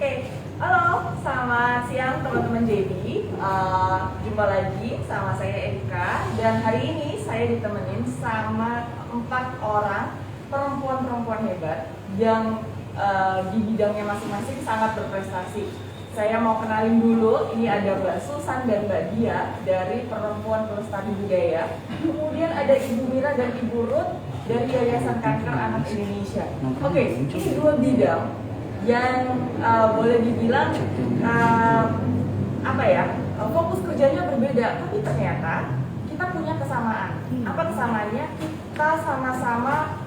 Oke, halo, selamat siang teman-teman JB. Jumpa lagi sama saya Erika dan hari ini saya ditemenin sama 4 orang perempuan-perempuan hebat yang di bidangnya masing-masing sangat berprestasi. Saya mau kenalin dulu, ini ada Mbak Susan dan Mbak Dia dari Perempuan Pelestari Budaya. Kemudian ada Ibu Mira dan Ibu Ruth dari Yayasan Kanker Anak Indonesia. Oke, ini 2 bidang yang boleh dibilang fokus kerjanya berbeda, tapi ternyata kita punya kesamaan. Apa kesamaannya? Kita sama-sama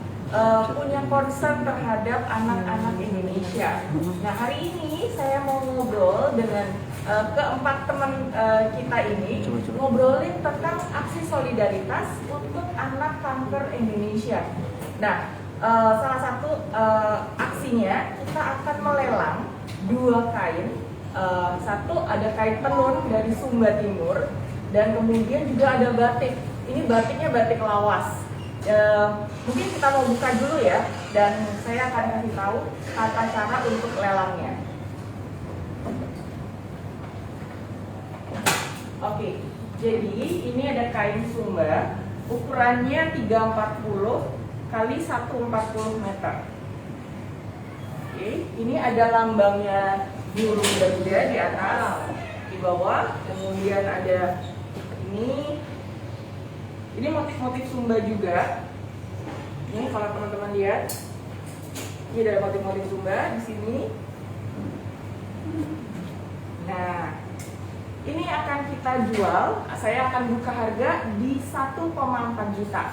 punya concern terhadap anak-anak Indonesia. Nah, hari ini saya mau ngobrol dengan keempat teman kita ini, ngobrolin tentang aksi solidaritas untuk anak kanker Indonesia. Nah, salah satu aksinya kita akan melelang 2 kain. Satu ada kain tenun dari Sumba Timur dan kemudian juga ada batik. Ini batiknya batik lawas. Mungkin kita mau buka dulu ya, dan saya akan kasih tahu tata cara untuk lelangnya. Oke, jadi ini ada kain Sumba, ukurannya 340 kali 140 meter. Oke, ini ada lambangnya burung Garuda di atas, di bawah, kemudian ada ini motif-motif Sumba juga. Ini kalau teman-teman lihat, ini ada motif-motif Sumba di sini. Nah, ini akan kita jual. Saya akan buka harga di 1,4 juta.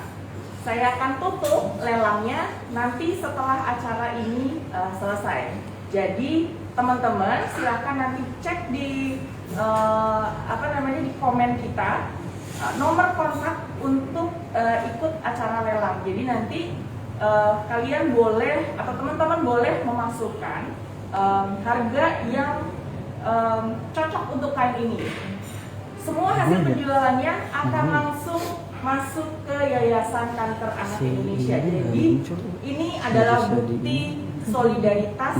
Saya akan tutup lelangnya nanti setelah acara ini selesai. Jadi teman-teman silakan nanti cek di di komen kita nomor kontak untuk ikut acara lelang. Jadi nanti kalian boleh atau teman-teman boleh memasukkan harga yang cocok untuk kain ini. Semua hasil penjualannya akan langsung masuk ke Yayasan Kanker Anak Indonesia. Jadi ini adalah bukti solidaritas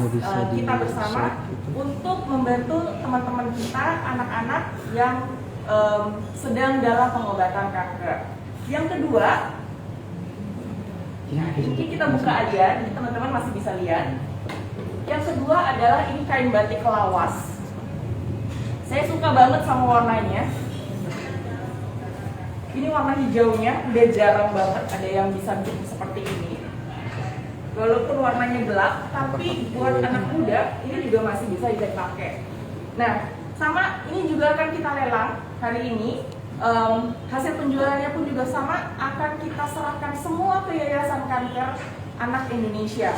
kita bersama untuk membantu teman-teman kita, anak-anak yang sedang dalam pengobatan kanker. Yang kedua, ini kita buka aja, jadi teman-teman masih bisa lihat. Yang kedua adalah ini kain batik lawas. Saya suka banget sama warnanya. Ini warna hijaunya udah jarang banget ada yang bisa bikin seperti ini. Walaupun warnanya gelap, tapi buat anak muda ini juga masih bisa dipakai. Nah, sama ini juga akan kita lelang hari ini. Hasil penjualannya pun juga sama, akan kita serahkan semua ke Yayasan Kanker Anak Indonesia.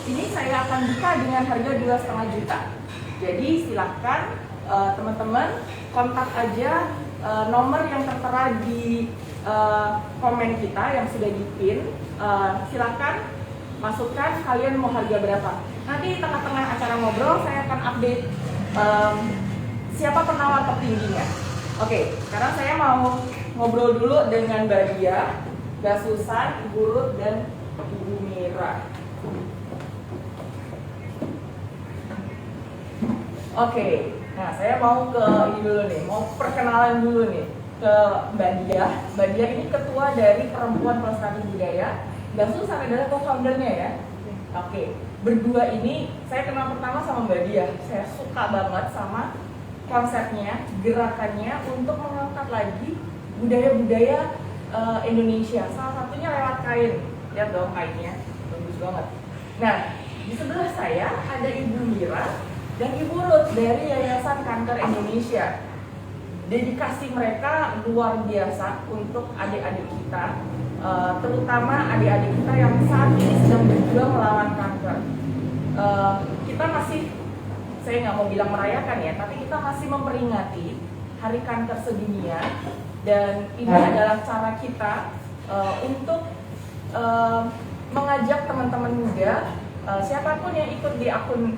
Ini saya akan buka dengan harga 2,5 juta. Jadi silahkan teman-teman kontak aja nomor yang tertera di komen kita yang sudah di-pin. Silahkan masukkan kalian mau harga berapa. Nanti di tengah-tengah acara ngobrol saya akan update siapa penawar tertingginya. Oke, sekarang saya mau ngobrol dulu dengan Mbak Dia, Mbak Susan, Ibu Ruth, dan Ibu Mira. Oke, nah saya mau ke ini dulu nih, mau perkenalan dulu nih ke Mbak Dia. Mbak Dia ini ketua dari Perempuan Pelestari Budaya. Mbak Susan adalah co-foundernya ya. Oke, berdua ini saya kenal pertama sama Mbak Dia. Saya suka banget sama konsepnya, gerakannya untuk mengangkat lagi budaya-budaya Indonesia. Salah satunya lewat kain. Lihat dong kainnya, bagus banget. Nah, di sebelah saya ada Ibu Mira dan Ibu Ruth dari Yayasan Kanker Indonesia. Dedikasi mereka luar biasa untuk adik-adik kita, terutama adik-adik kita yang saat ini sedang berjuang melawan kanker. Kita masih, saya nggak mau bilang merayakan ya, tapi kita masih memperingati Hari Kanker Sedunia, dan ini adalah cara kita untuk mengajak teman-teman muda, siapapun yang ikut di akun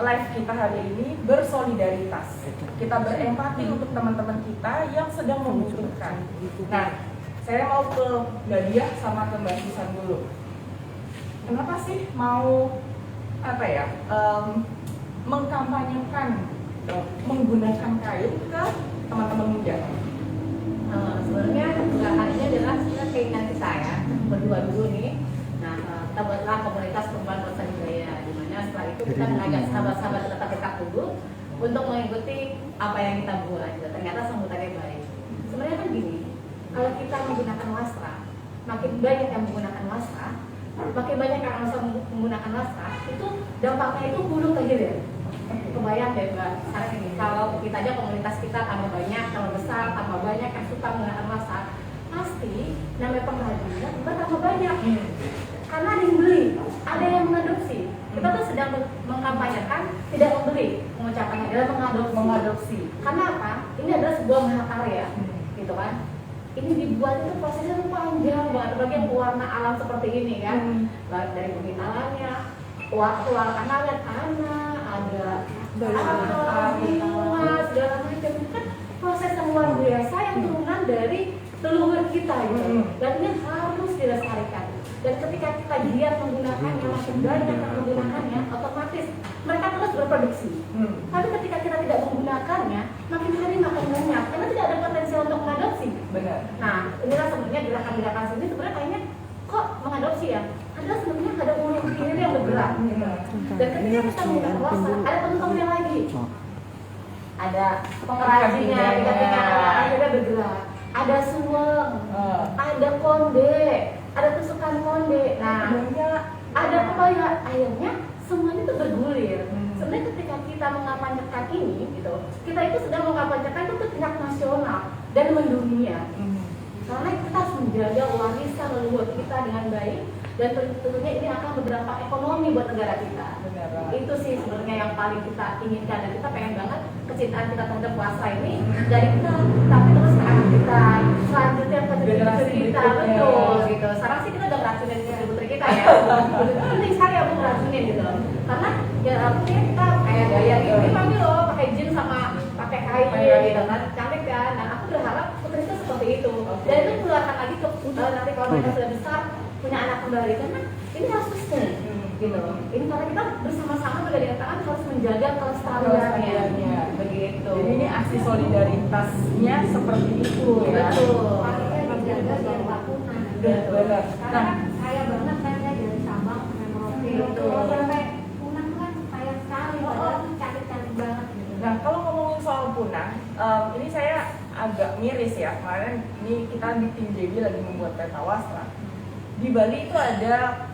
live kita hari ini, bersolidaritas. Kita berempati untuk teman-teman kita yang sedang membutuhkan. Nah, saya mau ke Mbak Dia sama ke Mbak Susan dulu. Kenapa sih mau mengkampanyekan menggunakan kain ke teman-teman muda? Sebenarnya gerakannya adalah sebenarnya keinginan kita ya, berdua dulu nih. Nah, kita buatlah komunitas perempuan pelestari budaya, di mana setelah itu kita mengajak sahabat-sahabat tetap dekat dulu untuk mengikuti apa yang kita buat. Ternyata sambutannya baik. Sebenarnya kan gini, kalau kita menggunakan wasra, makin banyak yang menggunakan wasra, makin banyak yang menggunakan wasra, itu dampaknya itu hulu ke hilir. Kebayang deh Mbak, sekarang ini kalau kita aja komunitas kita tambah banyak, tambah besar, tambah banyak yang suka menggunakan wasra, pasti namanya pengrajinnya tambah banyak. Karena ada yang beli, ada yang mengadopsi. Kita tuh sedang mengkampanyekan tidak membeli, mengucapkannya adalah mengadopsi. Karena apa? Ini adalah sebuah mahakarya, gitu kan? Ini dibuat itu prosesnya panjang banget, apalagi yang warna alam seperti ini kan, dari pemitalannya, warna lihat anak, ada segala macam, kan proses yang luar biasa yang turunan dari leluhur kita gitu. Dan ini harus dilestarikan. Dan ketika kita giat menggunakannya, makin banyak yang menggunakannya, otomatis mereka terus berproduksi. Tapi ketika kita tidak menggunakannya, makin hari makin banyak, karena tidak ada potensial untuk mengadopsi. Benar. Nah, inilah sebenarnya gerakan-gerakan sini sebenarnya kayaknya kok mengadopsi ya? Adalah sebenarnya ada uang diri yang bergerak. Dan ketika kita menggunakan wasra, ada teman-temannya lagi. Ada pengrajinnya, ketika akhirnya bergerak. Ada suweng, ada konde, ada tusukan konde. Nah, ada kebaya. Akhirnya semuanya itu bergulir. Sebenarnya ketika kita mengampanyekan ini, gitu, kita itu sedang mengampanyekan itu tingkat nasional dan mendunia. Karena kita harus menjaga warisan leluhur kita dengan baik, dan tentunya ini akan berdampak ekonomi buat negara kita. Itu sih sebenarnya yang paling kita inginkan, dan kita pengen banget kecintaan kita terhadap wasra ini dari kita, tapi terus ke anak kita, selanjutnya ke generasi kita, betul gitu. Sekarang sih kita udah ngeracunin putri kita ya, itu penting sekali aku ngeracunin gitu, karena ya kita kayak gaya ini kami loh pakai jeans sama pakai kain gitu kan, cantik kan. Dan aku berharap putri itu seperti itu, dan itu keluarkan lagi ke nanti kalau mereka sudah besar punya anak kembali, karena ini harus sustain gitu. Ini karena kita bersama-sama bergandeng tangan harus menjaga kelestariannya begitu. Jadi ini aksi solidaritasnya seperti itu ya. Betul. Harusnya dijaga biar nggak punah. Benar. Karena kaya banget kan ya dari Sabang sampai Merauke. Kalau sampai punah kan kaya sekali. Padahal itu cantik-cantik banget. Gitu. Nah, kalau ngomongin soal punah, ini saya agak miris ya. Kemarin ini kita di tim JB lagi membuat peta wasra. Di Bali itu ada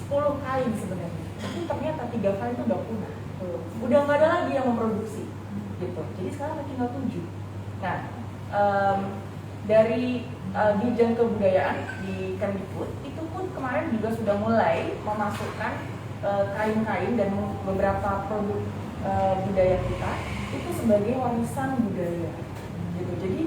10 kain sebenarnya, tapi ternyata 3 kain itu udah punah, udah nggak ada lagi yang memproduksi, gitu. Jadi sekarang tinggal 7. Nah, dari Dijen Kebudayaan di Kemdikbud itu pun kemarin juga sudah mulai memasukkan kain-kain dan beberapa produk budaya kita itu sebagai warisan budaya, gitu. Jadi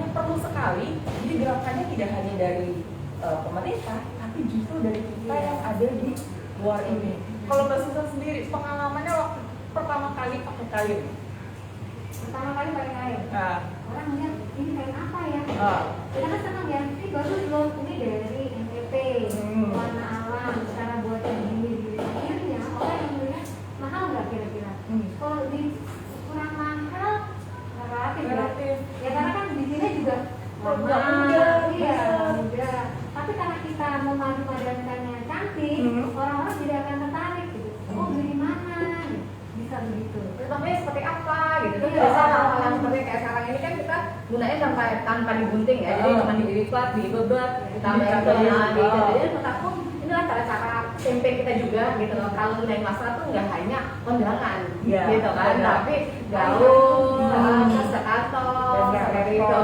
perlu sekali. Jadi gerakannya tidak hanya dari pemerintah, tapi justru dari kita yang ada di luar ini. Kalau Mbak Susan sendiri, pengalamannya waktu pertama kali pakai kain? Pertama kali pakai kain? Orang ngeliat, ini kain apa ya? Kita kan senang ya, ini bagus loh, ini dari NTT, warna alam, cara buatnya gini. Akhirnya orang yang melihat, mahal nggak kira-kira? Kalau di kurang mahal, relatif. Ya karena kan di sini juga mudah, iya mudah. Tapi karena kita memadupadankannya cantik, orang-orang jadi akan tertarik gitu. Oh beli mana? Bisa begitu. Contohnya seperti apa gitu? Itu biasa hal-hal yang seperti kayak sekarang ini kan kita gunain tanpa digunting ya. Jadi cuma dilipat, dibebat, ditambah gitu. Jadi menurut aku inilah cara-cara tempe kita juga gitu loh. Kalau gunain masalah tuh nggak hanya kondangan gitu kan, tapi gaun, sekator, seperti itu.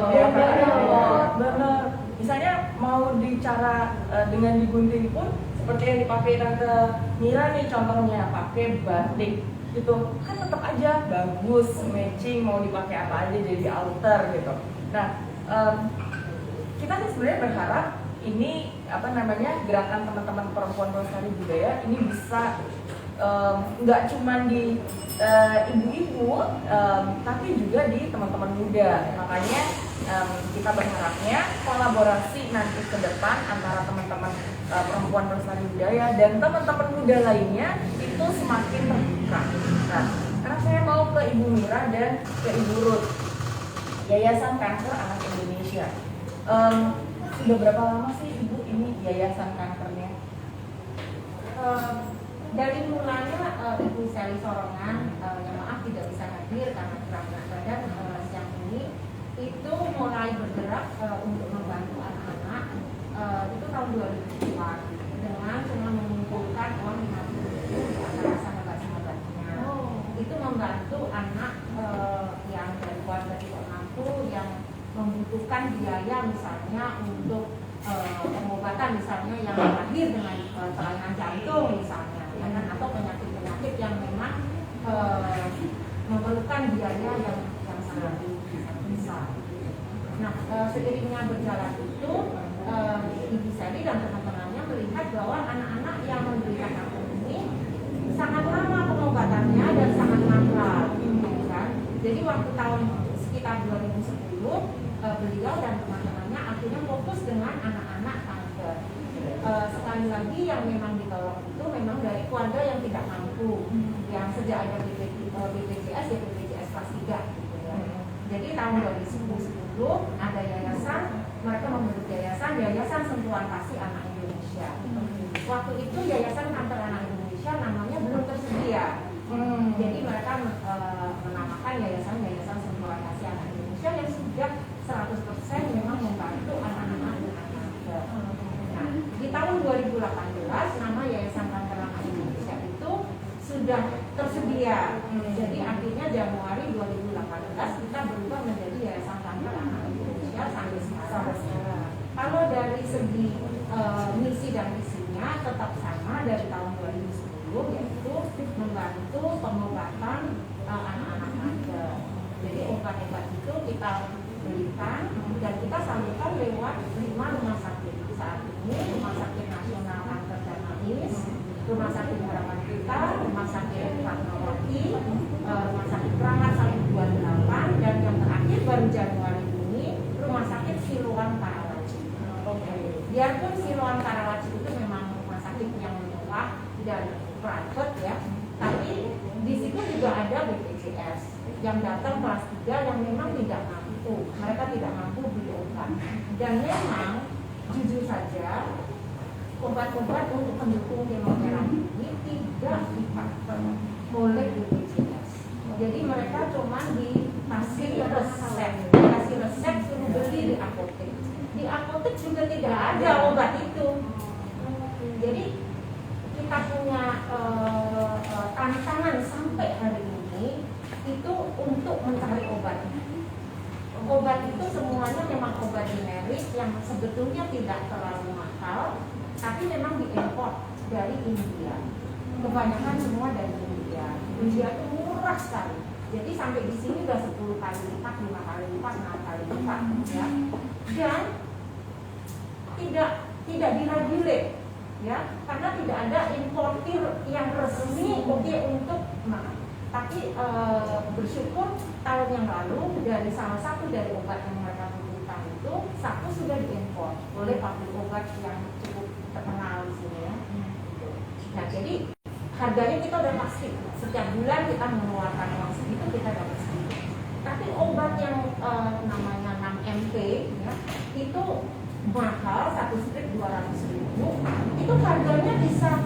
Bener. Misalnya mau dicara dengan digunting pun seperti yang dipakai Tante Mira nih contohnya, pakai batik gitu kan tetap aja bagus, matching, mau dipakai apa aja jadi alter gitu. Nah, kita sih sebenarnya berharap ini gerakan teman-teman perempuan pelestari budaya ini bisa nggak cuma di ibu-ibu tapi juga di teman-teman muda. Makanya kita berharapnya kolaborasi nanti ke depan antara teman-teman perempuan pelestari budaya dan teman-teman muda lainnya itu itu semakin terbuka. Nah, sekarang saya mau ke Ibu Mira dan ke Ibu Ruth, Yayasan Kanker Anak Indonesia. Sudah berapa lama sih Ibu ini yayasan kankernya? Dari mulanya Ibu Sally Sorongan, yang maaf tidak bisa hadir karena kurang badan siang ini, itu mulai bergerak untuk membantu anak-anak itu tahun 2000-an dengan cuma mengumpulkan uang 50.000 di antara sahabat-sahabatnya. Itu membantu anak yang dari keluarga tidak mampu, yang membutuhkan biaya misalnya untuk pengobatan misalnya yang lahir dengan kelainan jantung misalnya, ya kan, atau penyakit-penyakit yang memang memerlukan biaya yang sangat besar. Nah, seiringnya berjalan itu, Ibu Sally dan teman-temannya melihat bahwa anak-anak yang menderita kanker ini sangat lama pengobatannya dan sangat mahal, kan? Jadi waktu tahun sekitar 2010, beliau dan teman-temannya akhirnya fokus dengan anak-anak kanker. Sekali lagi yang memang ditolong itu memang dari keluarga yang tidak mampu, yang sejak ada BPJS ya BPJS kelas 3 gitu ya. Jadi tahun 2010 ada yayasan, mereka membentuk yayasan Sentuhan Kasih Anak Indonesia. Waktu itu Yayasan Kanker Anak Indonesia namanya belum tersedia. Jadi mereka menamakan yayasan Sentuhan Kasih Anak Indonesia yang sudah 100% memang membantu anak-anak dengan kanker. Nah, di tahun 2018 nama Yayasan Kanker Anak Indonesia itu sudah tersedia. Jadi akhirnya Januari 2018 kita berubah menjadi Yayasan Kanker Anak Indonesia sampai sekarang. Kalau dari segi misi dan visinya tetap sama dari tahun 2010, yaitu membantu pengobatan anak-anak kanker. Jadi obat-obat itu kita berikan dan kita salurkan lewat 5 rumah sakit saat ini: Rumah Sakit Nasional Kanker Darmais, Rumah Sakit Harapan Kita, Rumah Sakit Fatmawati, Rumah Sakit Keramat 128, dan yang terakhir baru Januari ini Rumah Sakit Siloam Karawaci. Biarpun Siloam Karawaci itu memang rumah sakit yang mewah dan private ya, tapi di situ juga ada BPJS yang datang kelas 3 yang memang tidak mampu, mereka tidak mampu beli obat. Dan memang jujur saja obat-obat untuk pendukung kemoterapi ini tidak dipakai oleh BPJS. Jadi mereka cuma dikasih resep suruh beli di apotek. Di apotek juga tidak ada obat itu. Jadi kita punya tantangan sampai hari ini itu untuk mencari obat. Obat itu semuanya memang obat generik yang sebetulnya tidak terlalu mahal, tapi memang diimpor dari India. Kebanyakan semua dari India. India itu murah sekali. Jadi sampai di sini udah 10 kali lipat, 5 kali lipat, 6 kali lipat, ya. Dan tidak diragile, ya, karena tidak ada importir yang resmi untuk tapi bersyukur tahun yang lalu dari salah satu dari obat yang mereka butuhkan itu satu sudah diimpor oleh pabrik obat yang cukup terkenal di sini ya. Nah, jadi harganya kita udah pasti setiap bulan kita mengeluarkan uang segitu kita dapat segitu. Tapi obat yang namanya 6MP ya, itu mahal, satu strip 200.000, itu harganya bisa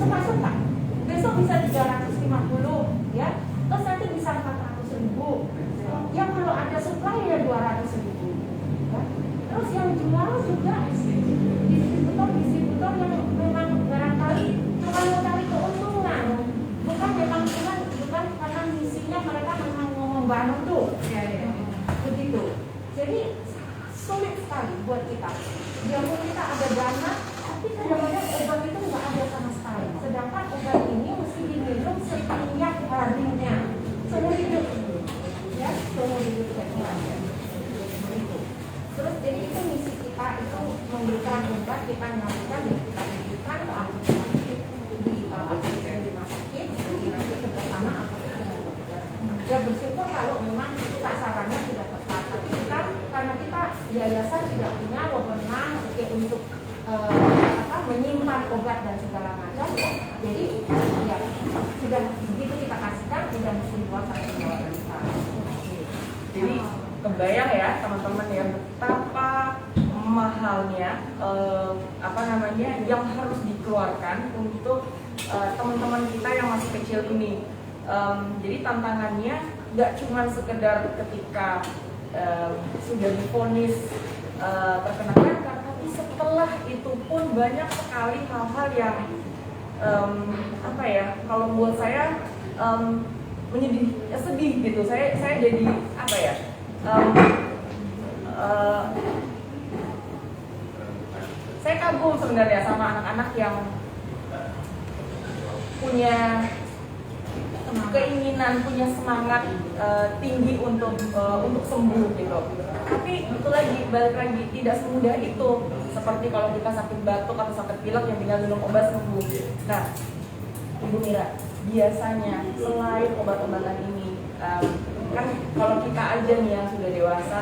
suka-suka. Besok bisa 350 ya, terus nanti bisa 400.000. Yang kalau ada supply ya 200.000 ya. Terus yang jual juga distributor yang memang barangkali cuma mau cari keuntungan, bukan karena misinya mereka memang mau membantu begitu. Jadi sulit sekali buat kita. Biarpun kita ada dana, tapi kadang-kadang obat itu nggak ada sama sekali. Sedangkan obat ini mesti diminum setiap harinya, seumur hidup, ya, seumur hidup kita. Terus jadi itu misi kita itu memberikan obat, kita nyampekan dan kita berikan ke apotek di rumah sakit, jadi nanti bersama apotek dengan dokter. Ya bersyukur kalau memang sasarannya tidak tepat, tapi kita karena kita yayasan tidak punya wewenang untuk menyimpan obat dan segala macam, jadi ya sudah begitu kita kasihkan sudah mesti buat sampai luar biasa. Jadi kebayang ya teman-teman ya betapa mahalnya yang harus dikeluarkan untuk teman-teman kita yang masih kecil ini. Jadi tantangannya nggak cuma sekedar ketika sudah divonis terkena kanker, tapi setelah itu pun banyak sekali hal-hal yang kalau buat saya sedih gitu. Saya jadi saya kagum sebenarnya sama anak-anak yang punya keinginan, punya semangat tinggi untuk sembuh gitu. Tapi itu balik lagi tidak semudah itu. Seperti kalau kita sakit batuk atau sakit pilek yang tinggal minum obat sembuh. Nah, Ibu Mira, biasanya selain obat-obatan ini, kan kalau kita aja nih yang sudah dewasa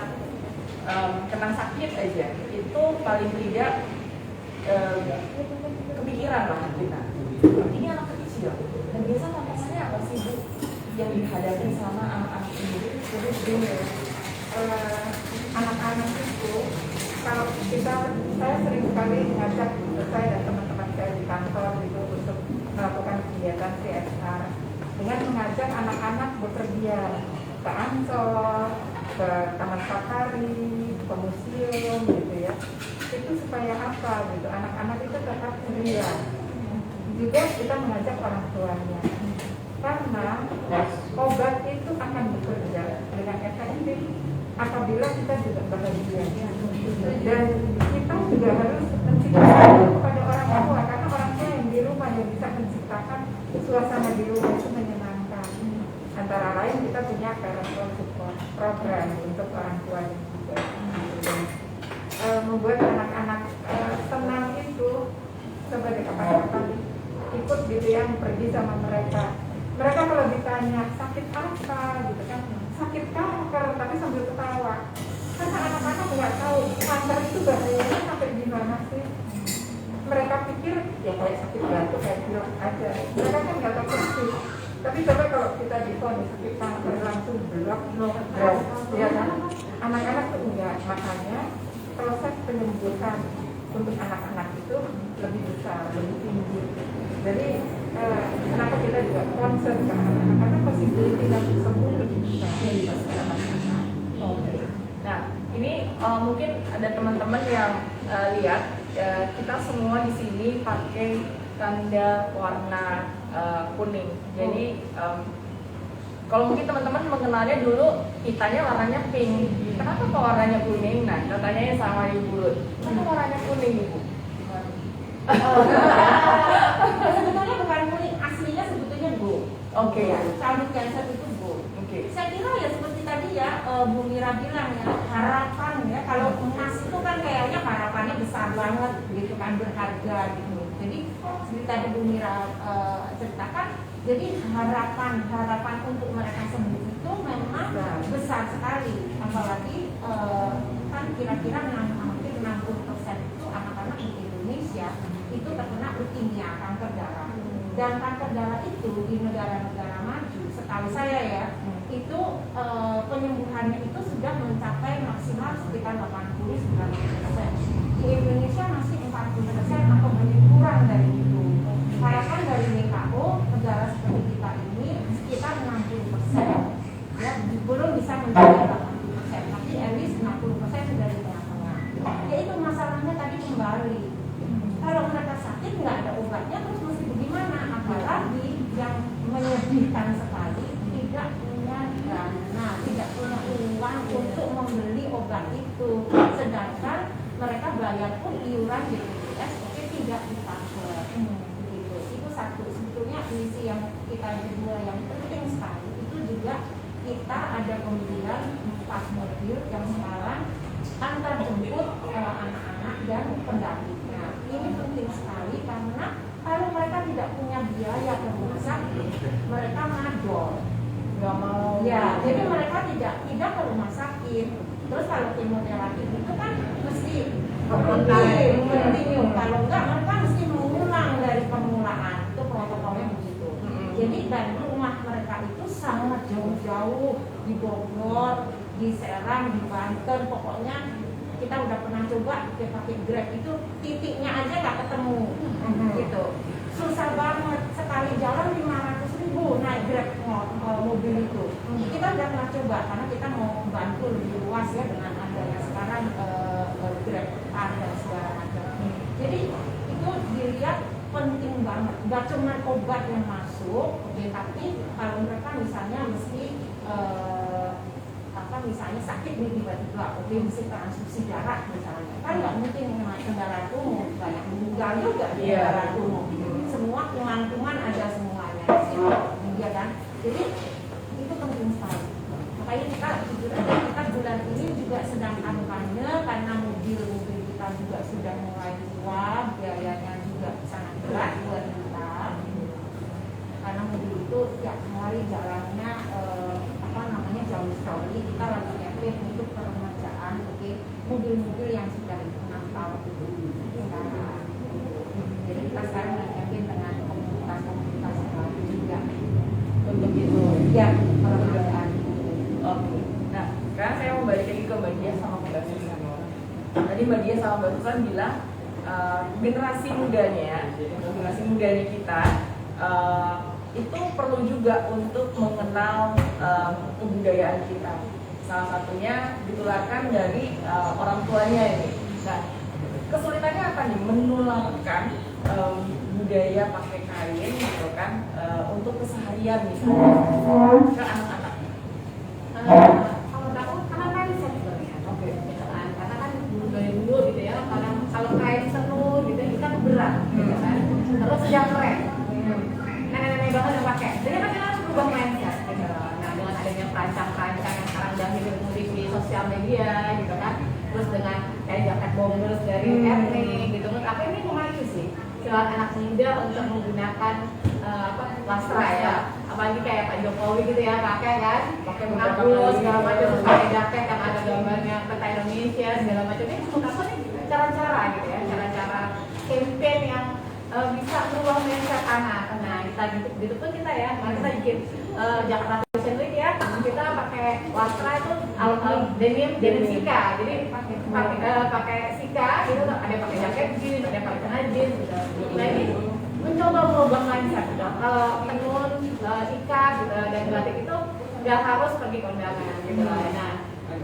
kena sakit aja, itu paling tidak kepikiran lah kita. Ini anak kecil. Dan biasa tantangannya apa sih Bu yang dihadapi sama anak-anak ini? Terus anak-anak itu kalau saya sering sekali ngajak saya dan teman-teman saya di kantor gitu untuk melakukan kegiatan CSR dengan mengajak anak-anak bepergian ke Ancol, ke Taman Safari, ke museum gitu ya. Itu supaya apa gitu? Anak-anak itu tetap ceria. Juga kita mengajak orang tuanya. Karena obat itu akan bekerja dengan efektif apabila kita juga bahagia. Dan kita juga harus menciptakan kepada orang tua, karena orang tua yang di rumah yang bisa menciptakan suasana di rumah itu menyenangkan. Antara lain kita punya parental support program untuk orang tua juga. Membuat anak-anak senang itu sebagai kapan-kapan ikut gitu yang pergi sama mereka. Mereka kalau ditanya sakit apa gitu kan, sakit kanker, tapi sambil ketawa. Karena anak-anak nggak tahu kanker itu bahayanya sampai di mana sih. Mereka pikir ya kayak sakit batuk kayak pilek aja. Mereka kan nggak tahu persis. Tapi coba kalau kita divonis sakit kanker langsung blok, ya kan? Anak-anak tuh enggak. Makanya proses penyembuhan untuk anak-anak itu lebih besar, lebih tinggi. Jadi kenapa kita juga concern ke anak-anak, karena possibility dan sembuh lebih besar daripada anak-anak. Nah, ini mungkin ada teman-teman yang lihat kita semua di sini pakai tanda warna kuning. Jadi kalau mungkin teman-teman mengenalnya dulu kitanya warnanya pink. Kenapa kok warnanya kuning? Nah, katanya sama Ibu Lut. Kenapa warnanya kuning, Ibu? Sebetulnya bukan kuning, aslinya sebetulnya gold. Oke. Childhood cancer itu gold. Oke. Saya kira ya seperti tadi ya Bu Mira bilang ya, harapan ya, kalau emas itu kan kayaknya harapannya besar banget gitu kan, berharga gitu. Jadi seperti tadi Bu Mira ceritakan, jadi harapan untuk mereka sembuh itu memang besar sekali. Apalagi kan kira-kira hampir 60% itu anak-anak di Indonesia itu terkena leukemia, kanker darah. Dan kanker darah itu di negara-negara maju, setahu saya ya, itu penyembuhannya itu sudah mencapai maksimal sekitar 80-90%. Di Indonesia masih 40% atau lebih kurang dari itu. Harapan dari WHO, negara seperti kita ini sekitar 60%. Ya, belum bisa mencapai 80%, tapi at least 60% sudah di tengah-tengah. Yaitu masalahnya tadi kembali. Kalau mereka sakit nggak ada obatnya, terus mesti bagaimana? Apalagi yang menyedihkan sekali, tidak punya dana, tidak punya uang untuk membeli obat itu. Sedangkan mereka bayar pun iuran BPJS, tapi tidak dicover. Begitu. Itu satu. Sebetulnya misi yang kita kedua yang penting sekali itu juga kita ada pembelian 4 mobil yang sekarang antar jemput anak-anak dan pendampingnya. Ini penting sekali karena kalau mereka tidak punya biaya ke rumah sakit, mereka madol, Nggak mau. ya. Jadi mereka tidak ke rumah sakit. Terus kalau kemoterapi itu kan mesti kontinu. Kalau enggak mereka mesti mengulang dari permulaan. Itu protokolnya begitu. Jadi dan rumah mereka itu sangat jauh-jauh di Bogor, di Serang, di Banten, pokoknya kita udah pernah coba pakai Grab itu titiknya aja nggak ketemu, gitu. Susah banget, sekali jalan 500.000 naik Grab mobil itu. Kita udah pernah coba karena kita mau bantu lebih luas ya dengan adanya sekarang Grab dan segala macam. Jadi itu dilihat penting banget, gak cuma obat yang masuk, tapi kalau mereka misalnya mesti misalnya sakit nih tiba-tiba, mesti transfusi darah misalnya, kan nggak mungkin kendaraan umum, banyak meninggal juga di kendaraan umum. Semua kuman-kuman ada semuanya di situ, ya kan? Jadi itu penting sekali. Makanya kita bulan ini juga sedang kampanye karena mobil-mobil kita juga sudah mulai tua, biayanya juga sangat berat buat kita. Karena mobil itu tiap hari jalannya jauh sekali. Kita lagi nyiapin untuk peremajaan mobil-mobil yang sudah 6 tahun itu sekarang. Jadi kita sekarang nyiapin dengan komunitas-komunitas baru juga untuk itu ya peremajaan. Oke. Nah, sekarang saya mau balik lagi ke Mbak Dia sama Mbak Susan. Tadi Mbak Dia sama Mbak Susan bilang generasi mudanya kita itu perlu juga untuk mengenal kebudayaan kita. Salah satunya ditularkan dari orang tuanya ini. Nah, kesulitannya apa nih? Menularkan budaya pakai kain gitu kan untuk keseharian misalnya ke anak-anak. Kalau aku karena mindset sebenarnya. Oke. Karena kan dari dulu gitu ya, kalau kain tenun gitu itu kan berat, gitu kan. Terus jangkrik. Nenek-nenek banget yang pakai. Jadi kan kita harus berubah mindset gitu. Nah, dengan adanya perancang-perancang yang sekarang udah hidup di sosial media gitu kan. Terus dengan kayak jaket bombers dari etnik gitu. Menurut aku ini memacu sih sila anak muda untuk menggunakan wastra ya. Apalagi kayak Pak Jokowi gitu ya, pakai kan, pakai mengaku segala macam, terus pakai jaket yang ada gambarnya peta Indonesia segala macam. Ini menurut aku nih cara-cara gitu ya, cara-cara campaign yang bisa merubah mindset anak. Nah, kita gitu pun kita ya, mari kita bikin Jakarta Fashion Week ya, kita pakai wastra itu denim sika, jadi pakai sika gitu, ada pakai jaket jeans, ada pakai celana jeans gitu. Nah ini mencoba merubah mindset gitu. Kalau tenun, ikat gitu, dan batik itu nggak harus pergi kondangan gitu lah. Nah,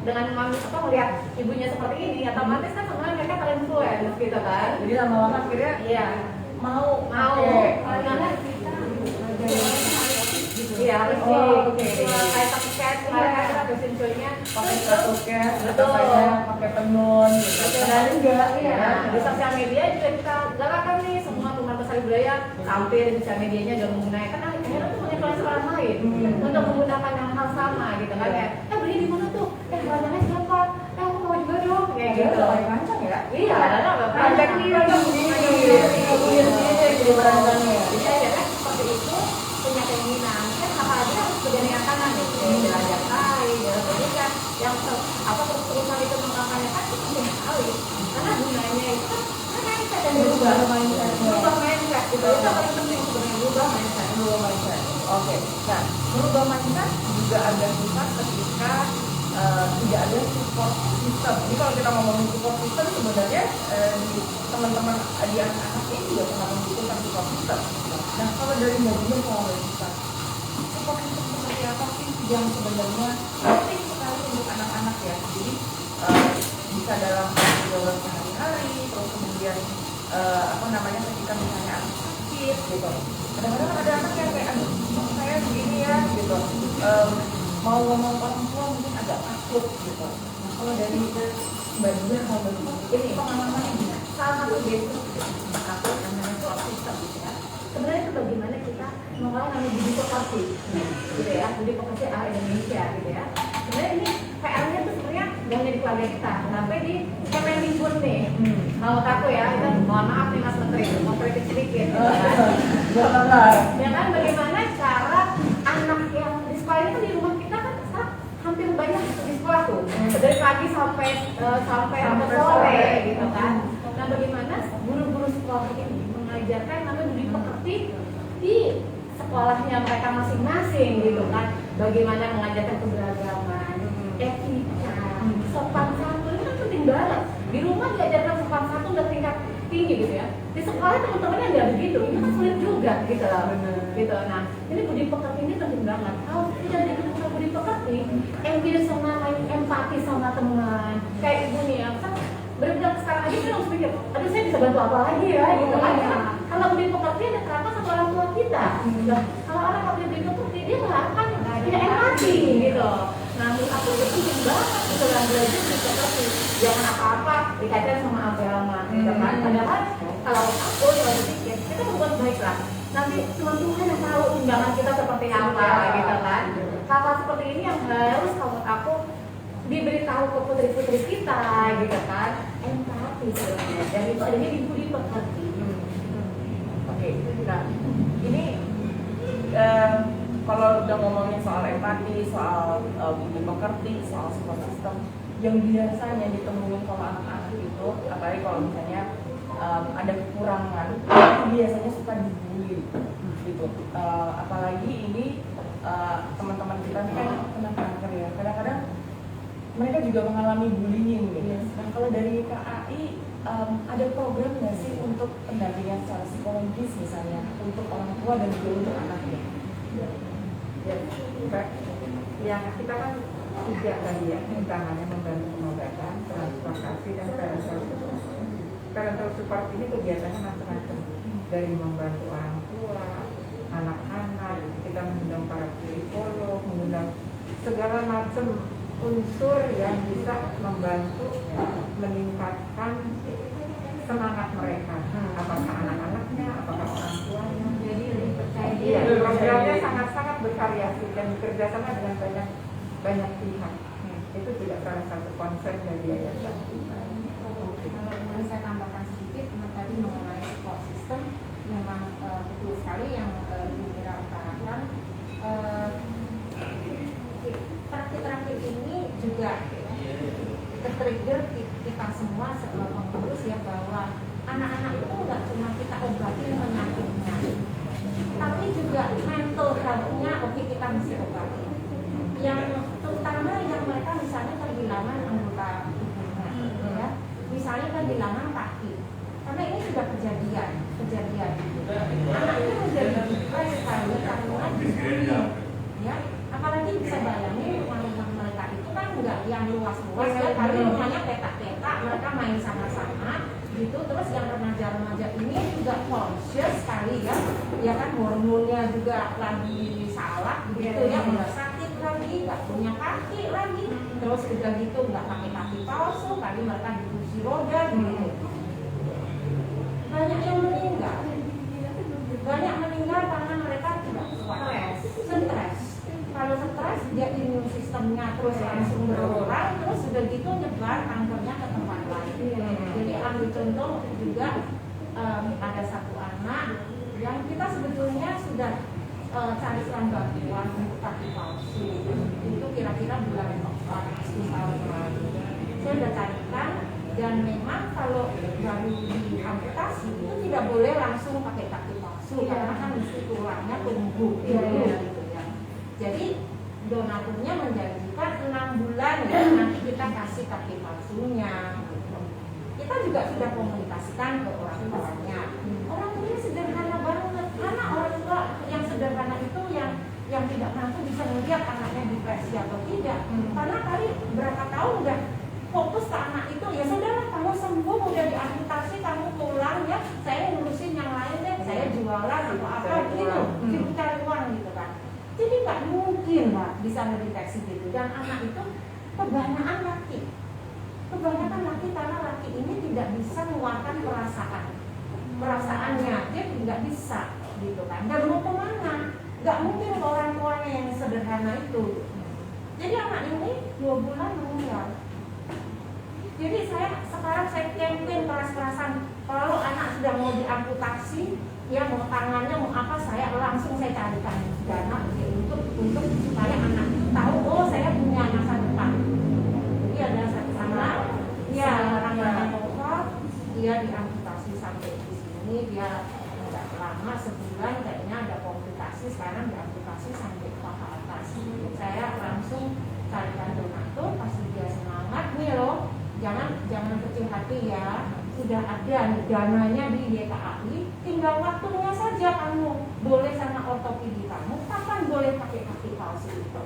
dengan melihat ibunya seperti ini, otomatis kan sebenarnya mereka terinfluence gitu kan. Jadi lama-lama akhirnya Iya. mau karena kita iya harus kayak pakai mereka kita bikin show-nya pakai status cash, betul, pakai tenun, gitu. Nah, enggak, iya. Di sosial media juga kita galakan nih semua rumah besar budaya tampil di sosial medianya dan menggunakan karena akhirnya tuh menginfluence orang lain untuk menggunakan yang hal sama gitu kan ya. Beli di mana tuh? Harganya siapa? Aku mau juga dong kayak gitu. Rancang ya? Iya, ada rancang jadi berancangnya. Jadi akhirnya seperti itu punya keinginan kan apa-apa harus bergandengan tangan ya, belajar kain, belajar yang terus-terusan itu mengkampanyekan itu penting sekali karena gunanya itu kan mindset dan berubah mindset gitu. Itu paling penting sebenarnya berubah mindset. Oke. Nah, merubah mindset juga ada susah ketika tidak ada support system. Jadi kalau kita ngomongin support system sebenarnya di teman-teman di anak-anak ini juga sangat membutuhkan support system. Nah, kalau dari bagian kalau kita support system seperti apa sih yang sebenarnya penting sekali untuk anak-anak ya? Jadi bisa dalam pergaulan sehari-hari, terus kemudian ketika misalnya anak sakit gitu. Kadang-kadang ada anak yang kayak aduh saya begini ya gitu. Mau ngomong orang tua mungkin agak takut gitu. Nah, kalau dari Mbak Dia kalau ini pengalamannya gimana? Salah satu basic aku namanya itu system gitu ya. Sebenarnya itu bagaimana kita mengolah namanya budi pekerti gitu ya, budi pekerti ala Indonesia gitu ya. Sebenarnya ini PR-nya tuh sebenarnya gak hanya di keluarga kita, tapi di Kemendikbud nih. Kalau aku ya, kita mohon maaf nih Mas Menteri, mau kritik sedikit. Ya kan, bagaimana cara anak yang di sekolah ini kan di rumah kita kan sekarang hampir banyak di sekolah tuh, dari pagi sampai sore gitu kan. Nah, bagaimana guru-guru sekolah ini mengajarkan namanya budi pekerti di sekolahnya mereka masing-masing gitu kan, bagaimana mengajarkan keberagaman, etika, sopan santun itu kan penting banget. Di rumah diajarkan sopan santun udah tingkat tinggi gitu ya, di sekolah teman-temannya nggak begitu, ini kan sulit juga gitu loh. Gitu. Nah ini budi pekerti ini penting banget. Kalau tidak ada budi pekerti, empiri sama empati sama teman, kayak ibu nih ya, kan benar-benar sekarang aja kita harus pikir, aduh saya bisa bantu apa lagi ya gitu kan. Kalau budi pekerti ada terapkan sama orang tua kita. Nah, kalau orang nggak punya budi pekerti dia nggak akan tidak empati gitu. Nah menurut aku itu penting banget gitu kan, belajar budi pekerti. Jangan apa-apa dikaitkan sama agama gitu kan. Padahal kalau aku kalau berpikir kita berbuat baik lah, nanti cuma Tuhan yang tahu timbangan kita seperti apa gitu kan. Hal-hal seperti ini yang harus kalau aku diberitahu ke putri-putri kita gitu kan, empati sebenarnya, dan itu adanya di budi pekerti. Oke, nah ini kalau udah ngomongin soal empati, soal budi pekerti, soal support system, yang biasanya ditemuin kalau anak-anak itu, apalagi kalau misalnya ada kekurangan, itu biasanya suka dibully gitu. Apalagi ini teman-teman kita kan kena kanker ya, kadang-kadang mereka juga mengalami bullying gitu. Nah kalau dari KAI ada program nggak sih untuk pendampingan secara psikologis misalnya untuk orang tua dan juga untuk anaknya? Ya, yang kita kan tiga tadi ya, utamanya membantu pengobatan, transportasi, dan parental support. Parental support ini kegiatannya macam-macam, dari membantu orang tua, anak-anak, kita mengundang para psikolog, mengundang segala macam unsur yang bisa membantu meningkatkan semangat mereka, apakah anak-anaknya, apakah orang tuanya. Jadi lebih percaya diri. Iya, programnya sangat-sangat bervariasi dan bekerjasama dengan banyak pihak. Itu juga salah satu konsep dari yayasan. Kalau boleh saya tambahkan sedikit tadi mengenai support system, memang betul sekali yang Ibu Mira utarakan. Terakhir ini juga ke-trigger kita semua sebagai pengurus ya, bahwa anak-anak itu nggak cuma kita obatin penyakitnya, tapi juga mental health-nya oke kita mesti obati. Yang terutama yang mereka misalnya kehilangan anggota tubuhnya, ya, misalnya kehilangan kaki, karena ini sudah kejadian. Anak itu menjadi stres sekali karena disini, ya. Apalagi bisa bayangin rumah-rumah mereka itu kan nggak yang luas-luas ya, kali rumahnya petak-petak, mereka main sama-sama gitu. Terus yang remaja-remaja ini juga conscious sekali ya kan, hormonnya juga lagi salah gitu ya, udah sakit lagi, nggak punya kaki lagi, terus udah gitu nggak pakai kaki palsu, kali mereka di kursi roda gitu. Banyak yang meninggal karena mereka tidak kuat, stres. Kalau stres dia imun sistemnya terus langsung berkurang, terus sudah gitu nyebar kankernya ke tempat lain. Jadi ambil contoh juga ada satu anak yang kita sebetulnya sudah carikan bantuan untuk kaki palsu. Itu kira-kira bulan Agustus tahun lalu. Saya sudah carikan, dan memang kalau baru diamputasi itu tidak boleh langsung pakai kaki palsu karena kan mesti tulangnya tumbuh gitu ya. Jadi donaturnya menjanjikan 6 bulan ya nanti kita kasih kaki palsunya. Kita juga sudah komunikasikan ke orang tuanya. Orang tuanya sederhana banget, karena orang tua yang sederhana itu yang tidak mampu bisa melihat anaknya depresi atau tidak. Karena kali berapa tahun udah fokus ke anak itu, ya saudara kamu sembuh udah diamputasi, kamu pulang ya, saya ngurusin yang lain deh, saya jualan atau apa gitu, sibuk cari uang gitu kan. Jadi nggak mungkin lah bisa mendeteksi gitu. Dan anak itu kebanyakan laki karena laki ini tidak bisa mengeluarkan perasaannya, dia tidak bisa gitu kan. Dan mau kemana? Nggak mungkin orang tuanya yang sederhana itu. Jadi anak ini 2 bulan meninggal. Jadi sekarang saya campaign keras-kerasan, kalau anak sudah mau diamputasi, ya mau tangannya mau apa, saya carikan dana untuk supaya anak itu tahu, oh saya punya masa depan. Jadi ada satu anak, dia orangnya total, dia diamputasi sampai di sini, dia nggak lama, sebulan kayaknya ada komplikasi, sekarang langsung carikan donatur. Pasti dia semangat nih loh, jangan kecil hati ya, sudah ada nih dananya di YKAI, tinggal waktunya saja kamu boleh sama ortopedi kamu kapan boleh pakai kaki palsu itu.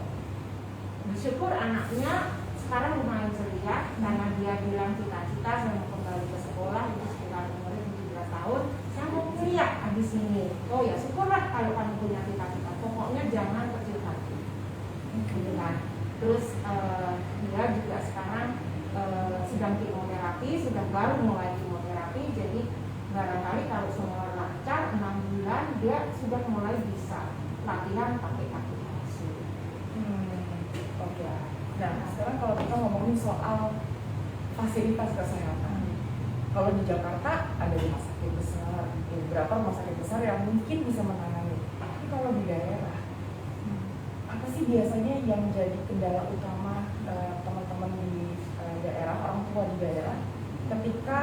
Bersyukur anaknya sekarang lumayan ceria karena dia bilang cita-cita saya mau kembali ke sekolah, itu sekitar umurnya 17 tahun, saya mau kuliah habis ini. Oh ya syukurlah kalau kamu punya cita-cita, pokoknya jangan kecil hati gitu kan. Terus dia juga sekarang sedang kemoterapi, sudah baru mulai kemoterapi, jadi barangkali kalau semua lancar 6 bulan dia sudah mulai bisa latihan pakai kaki palsu. Oke. Nah, sekarang kalau kita ngomongin soal fasilitas kesehatan, kalau di Jakarta ada rumah sakit besar, beberapa rumah sakit besar yang mungkin bisa menangani. Tapi kalau di daerah, apa sih biasanya yang jadi kendala utama teman-teman di daerah, orang tua di daerah, ketika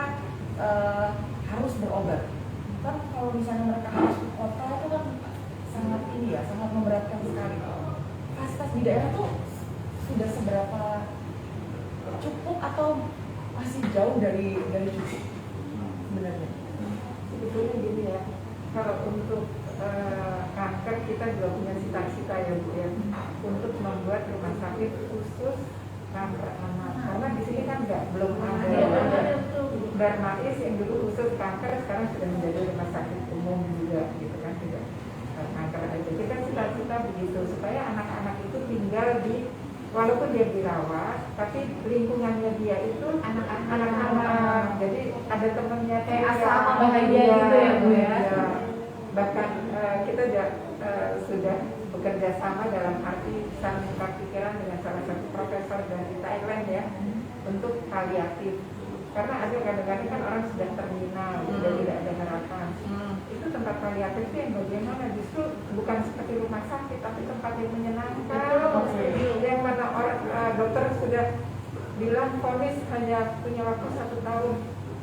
harus berobat? Kan kalau misalnya mereka harus ke kota itu kan sangat ini ya, sangat memberatkan sekali. Fasilitas di daerah tuh sudah seberapa cukup atau masih jauh dari cukup sebenarnya? Sebetulnya gini ya, kalau untuk kanker kita juga punya cita-cita ya Bu ya, untuk membuat rumah sakit khusus kanker anak. Karena di sini kan belum ada Darmais yang dulu khusus kanker, sekarang sudah menjadi rumah sakit umum juga gitu kan, tidak kanker aja. Kita cita-cita begitu supaya anak-anak itu tinggal di, walaupun dia dirawat, tapi lingkungannya dia itu anak-anak. Jadi ada temennya kayak asrama bahagia gitu ya Bu ya. Bahkan kita sudah bekerja sama dalam arti saling tukar pikiran dengan salah satu profesor dari Thailand ya, untuk paliatif. Karena ada kadang-kadang kan orang sudah terminal, sudah tidak ada harapan. Itu tempat paliatif itu yang bagaimana justru bukan seperti rumah sakit, tapi tempat yang menyenangkan. Yang mana orang dokter sudah bilang vonis hanya punya waktu 1 tahun,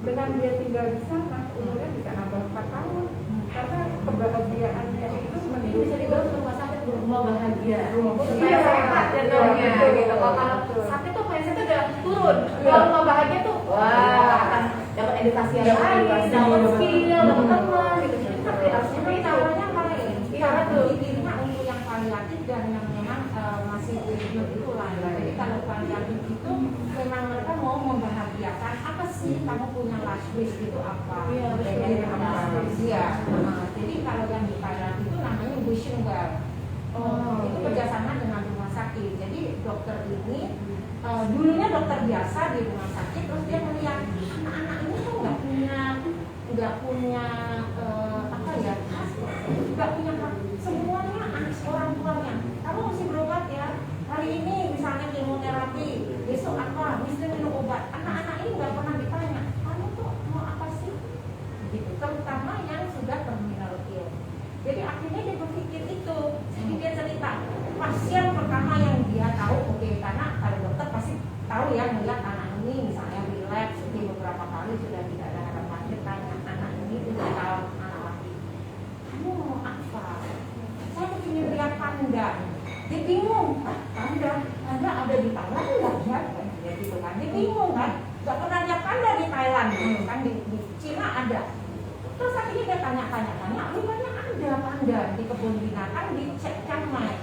dengan dia tinggal di sana umurnya bisa nambah 4 tahun. Karena kebahagiaannya itu Ini bisa dibilang rumah sakit rumah bahagia, supaya Iya, sehat jadinya gitu. Kalau sakit tuh mindsetnya udah turun. Kalau rumah bahagia tuh wah akan dapat edukasi yang lain, dapat skill, dapat teman gitu. Tapi harusnya caranya paling cara dirinya untuk yang paliatif dan yang memang masih hidup itu lain. Jadi kalau paliatif itu memang mereka mau membahagiakan, apa sih kamu punya last wish itu apa? Iya. Jadi kalau yang di paliatif itu namanya wishing well. Itu kerjasama dengan rumah sakit. Jadi dokter ini dulunya dokter biasa di rumah sakit, terus dia melihat anak-anak ini tuh nggak punya apa ya, nggak punya hak, semuanya orang tuanya. Kamu mesti berobat ya. Hari ini misalnya kemoterapi, besok apa, mesti minum obat. Anak-anak ini nggak pernah ditanya, kamu tuh mau apa sih? Gitu. Terutama yang sudah terminal ill. Jadi akhirnya dia berpikir itu. Jadi dia cerita, pasien pertama yang dia tahu, karena kalau dokter pasti tahu ya, melihat anak ini misalnya relapse, beberapa kali sudah tidak ada harapan, dia tanya anak ini udah tahu anak lagi, kamu mau apa? Saya ingin lihat panda. Dia bingung, panda ada di Thailand enggak ya? Dia gitu kan, dia bingung kan, nggak pernah lihat panda di Thailand, kan di Cina ada. Terus akhirnya dia tanya, rupanya ada panda di kebun binatang di Chiang Mai.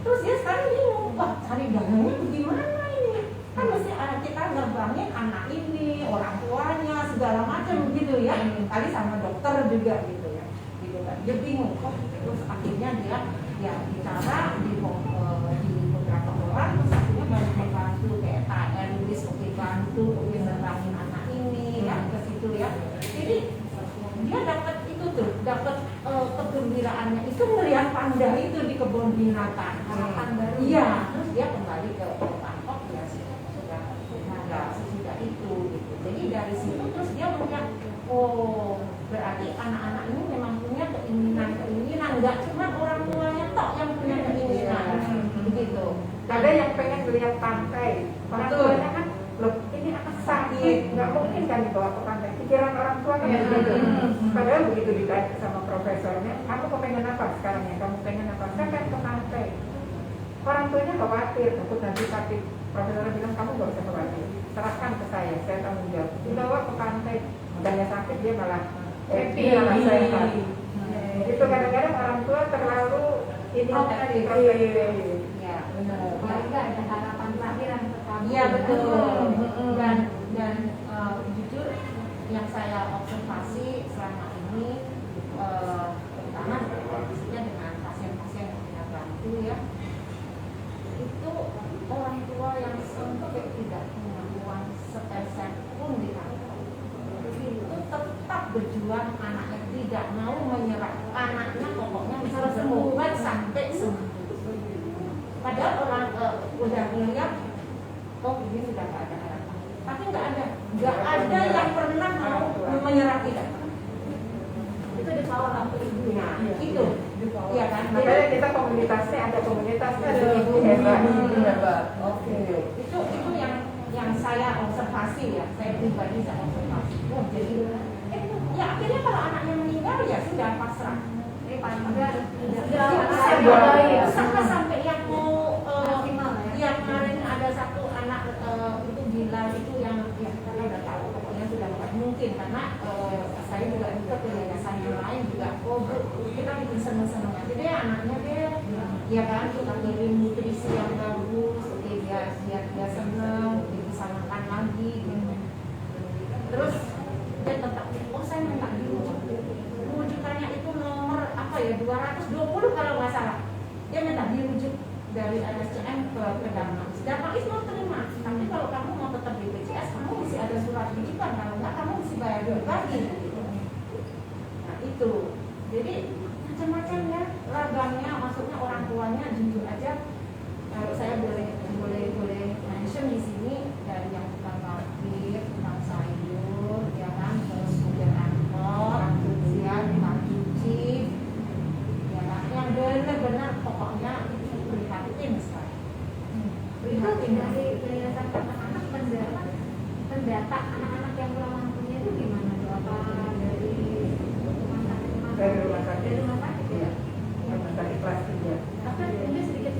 Terus dia sekarang bingung, wah cari dananya bagaimana ini? Kan mesti kita nerbangin anak ini, orang tuanya, segala macam gitu ya. Kali sama dokter juga gitu ya. Gitu kan. Dia bingung kok. Terus akhirnya dia ya bicara di beberapa orang, terus akhirnya banyak membantu kayak TAN, bantu nerbangin anak ini ya ke situ ya. Jadi dia dapat itu tuh, dapat kegembiraannya itu melihat panda itu di kebun binatang. Iya, terus dia kembali ke Bangkok ya sudah sesudah itu gitu. Jadi dari situ terus dia melihat, oh berarti anak-anak ini memang punya keinginan, nggak cuma orang tuanya tok yang punya keinginan begitu. Ada yang pengen melihat pantai, orang tuanya kan loh ini akan sakit, nggak mungkin kan dibawa ke pantai. Pikiran orang tua kan begitu. Padahal begitu ditanya sama profesornya, kamu pengen apa sekarang ya? Kamu pengen apa? Saya pengen ke pantai. Orang khawatir, untuk nanti sakit. Profesor bilang kamu gak usah khawatir, serahkan ke saya tanggung jawab. Dibawa ke pantai, udah sakit dia malah happy sama saya. Itu kadang-kadang orang tua terlalu ini Protektif. ya. Keluarga ada harapan terakhir yang pertama. Iya betul. Dan jujur yang saya observasi selama ini terutama khususnya dengan pasien-pasien yang kita bantu ya, itu orang tua yang sampai tidak punya uang sepeser pun di kantor itu tetap berjuang, anaknya tidak mau menyerah, anaknya pokoknya misalnya sembuhan sampai sembuh. Padahal orang udah melihat, oh ini sudah gak ada harapan, tapi nggak ada yang pernah mau menyerah, tidak. Itu di bawah lampu ibunya, itu, iya kan? Makanya kita komunitasnya ada komunitasnya ada ibu hebat. Oke. Itu yang saya observasi ya, saya pribadi saya observasi. Oh jadi, ya akhirnya kalau anaknya meninggal ya sudah pasrah. Sampai yang mau yang kemarin ada satu anak itu gila itu yang ya karena udah tahu pokoknya sudah nggak mungkin karena saya juga ikut ke yayasan yang lain juga kita bikin seneng-seneng aja deh anaknya deh ya kan kita beri nutrisi yang bagus oke dia seneng dia bisa makan lagi gitu. Terus dia tetap saya minta dirujuk rujukannya itu nomor apa ya 220 kalau nggak salah dia minta dirujuk dari RSCM ke Darmais. Darmais mau terima, tapi kalau kamu mau tetap di BPJS, kamu mesti ada surat rujukan, kalau enggak kamu mesti bayar dua lagi. Nah itu, jadi macam-macam ya ragamnya, maksudnya orang tuanya jujur aja. Kalau saya boleh mention di sini dari yang tukang parkir, tukang sayur, ya kan, terus kemudian angkot, tukang cuci, ya kan, yang benar-benar pokoknya prihatin sekali. Prihatin dari yayasan anak-anak mendata anak-anak yang kurang mampunya itu gimana tuh? Apa dari rumah sakit ya? Dari kelas 3. Tapi ini sedikit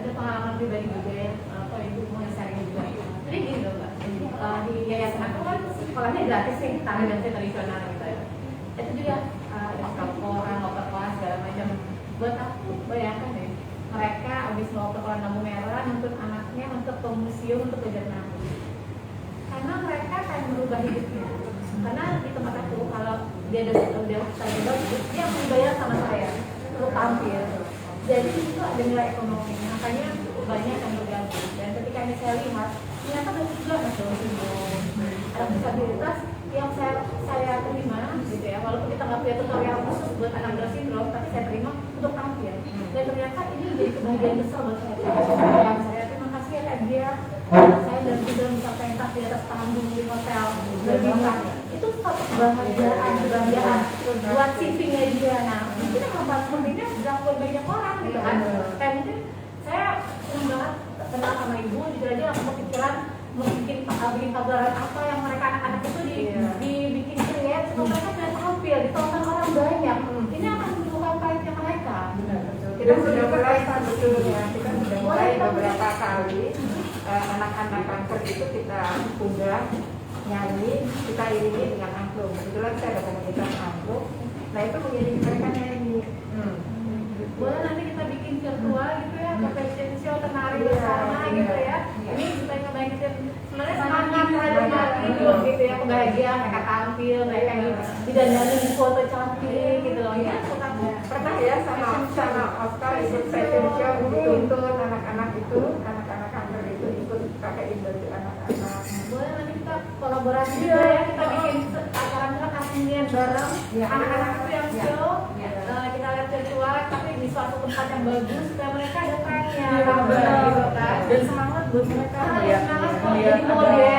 ada pengalaman pribadi juga ya, apa ibu mau sharing juga. Jadi gini loh mbak, di yayasan aku kan sekolahnya gratis nih, tari dan tradisional gitu ya. Itu juga ada orang, oper kelas segala macam. Buat aku bayangkan deh, mereka habis mau ke kolam lampu merah nuntut anaknya untuk ke museum untuk belajar nari. Karena mereka akan merubah hidupnya. Karena di tempat aku kalau dia udah saya bagus, dia akan bayar sama saya untuk tampil. Jadi itu ada nilai ekonomi. Makanya banyak yang bergabung. Dan ketika ini saya lihat, ternyata bagus juga mas ada disabilitas yang saya terima gitu ya. Walaupun kita nggak punya tutorial khusus buat anak Down syndrome, tapi saya terima untuk tampil. Dan ternyata ini jadi kebahagiaan besar buat saya. Saya terima kasih ya Kak dia. Saya dan sudah bisa pentas di atas panggung di hotel berbintang. Itu suatu kebahagiaan buat CV-nya dia. Nah, mungkin hal seperti ini dilakukan banyak orang gitu kan. Kayak mungkin saya senang banget kenal sama ibu, jujur aja aku kepikiran mau bikin pagelaran apa yang mereka anak-anak itu dibikin kreatif supaya mereka bisa tampil, ditonton orang banyak. Ini akan menunjukkan pride-nya mereka. Kita sudah mulai sebetulnya, kita sudah mulai beberapa kali anak-anak kanker itu kita undang nyanyi, kita iringi dengan angklung. Kebetulan saya ada komunitas angklung. Nah itu mengiringi mereka nyanyi. Boleh nanti kita bikin virtual gitu ya, ke fashion show, tenari bersama gitu ya. Ini supaya ngebangkitin sebenarnya semangat terhadap hidup gitu ya, kebahagiaan mereka tampil, mereka didandanin di foto cantik gitu loh ya. Pernah ya sama Oscar ikut fashion show dituntut anak-anak itu, anak-anak kanker itu ikut pakaiin baju anak-anak. Boleh nanti kita kolaborasi juga ya, kita bikin acara kasihnya bareng anak-anak itu yang show. Kita lihat virtual tapi di suatu tempat yang bagus supaya mereka ada trennya gitu kan. Dan semangat buat mereka Semangat menjadi model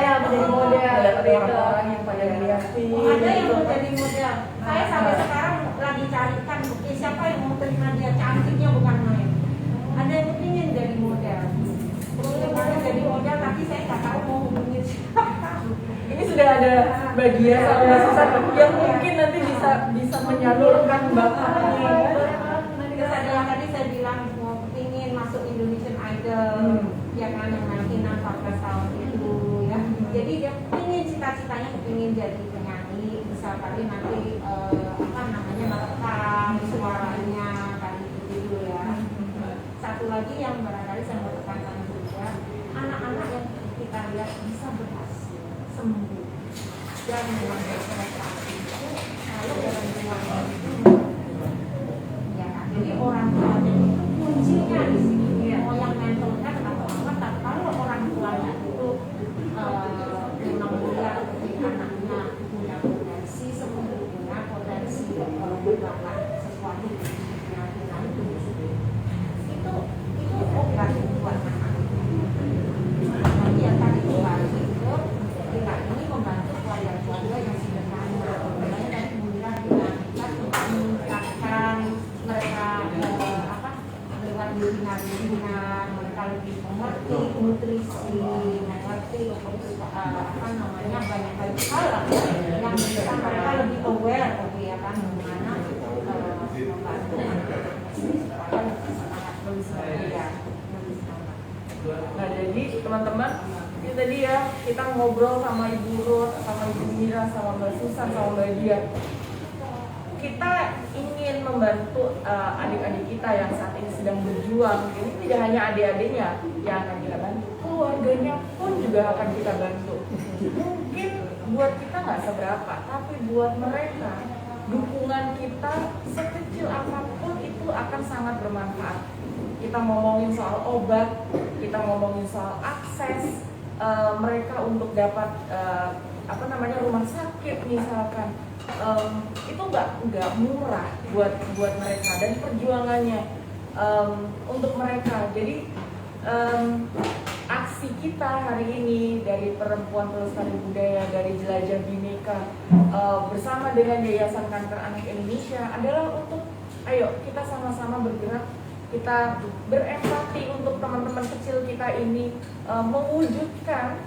orang yang pada kreatif. ada yang mau jadi model. Saya sampai sekarang lagi carikan siapa yang mau terima dia, cantiknya bukan main. Ada yang ingin jadi model. Terus jadi model tapi saya nggak tahu mau hubungin siapa. Ini sudah ada bagian yang mungkin nanti bisa menyalurkan bakatnya. Tadi saya bilang mau ingin masuk Indonesian Idol. ingin jadi penyanyi, bisa kali nanti apa namanya merekam suaranya kali gitu ya. Satu lagi yang barangkali saya mau tekankan juga, anak-anak yang kita lihat bisa berhasil sembuh dan mengambil prestasi itu selalu orang tuanya itu ya kan. Jadi orang tuanya itu kuncinya di sini. Mau yang mentorkan atau apa, tapi kalau orang tuanya itu memang melihat anaknya punya potensi, sebenarnya punya potensi berbakat sesuatu keyakinan itu obat buat anak. Nanti yang tadi kembali ke kita ini membantu keluarga-keluarga yang sederhana. Makanya tadi kemudian kita meningkatkan mereka apa lewat bimbingan, mereka lebih mengerti nutrisi, mengerti apa namanya banyak hal yang bisa mereka lebih aware ya kan, bagaimana membantu ini supaya sangat bersedia. Nah jadi teman-teman, ini tadi ya kita ngobrol sama Ibu Ruth, sama Ibu Mira, sama Mbak Susan, sama Mbak Dia. Kita ingin membantu adik-adik kita yang saat ini sedang berjuang. Ini tidak hanya adik-adiknya yang akan kita bantu, keluarganya pun juga akan kita bantu. Mungkin buat kita nggak seberapa, tapi buat mereka dukungan kita sekecil apapun itu akan sangat bermanfaat. Kita ngomongin soal obat, kita ngomongin soal akses mereka untuk dapat apa namanya rumah sakit misalkan. Itu nggak murah buat mereka dan perjuangannya untuk mereka. Jadi aksi kita hari ini dari Perempuan Pelestari Budaya, dari Jelajah Bhinneka bersama dengan Yayasan Kanker Anak Indonesia adalah untuk ayo kita sama-sama bergerak, kita berempati untuk teman-teman kecil kita ini mewujudkan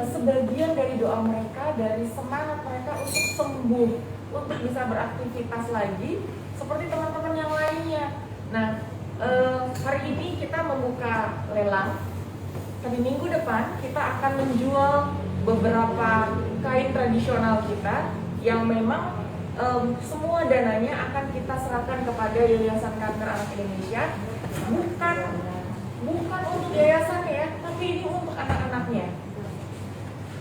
sebagian dari doa mereka, dari semangat mereka untuk sembuh, untuk bisa beraktivitas lagi seperti teman-teman yang lainnya. Nah, hari ini kita membuka lelang. Tapi minggu depan kita akan menjual beberapa kain tradisional kita yang memang semua dananya akan kita serahkan kepada Yayasan Kanker Anak Indonesia. Bukan untuk yayasan ya, tapi ini untuk anak-anaknya.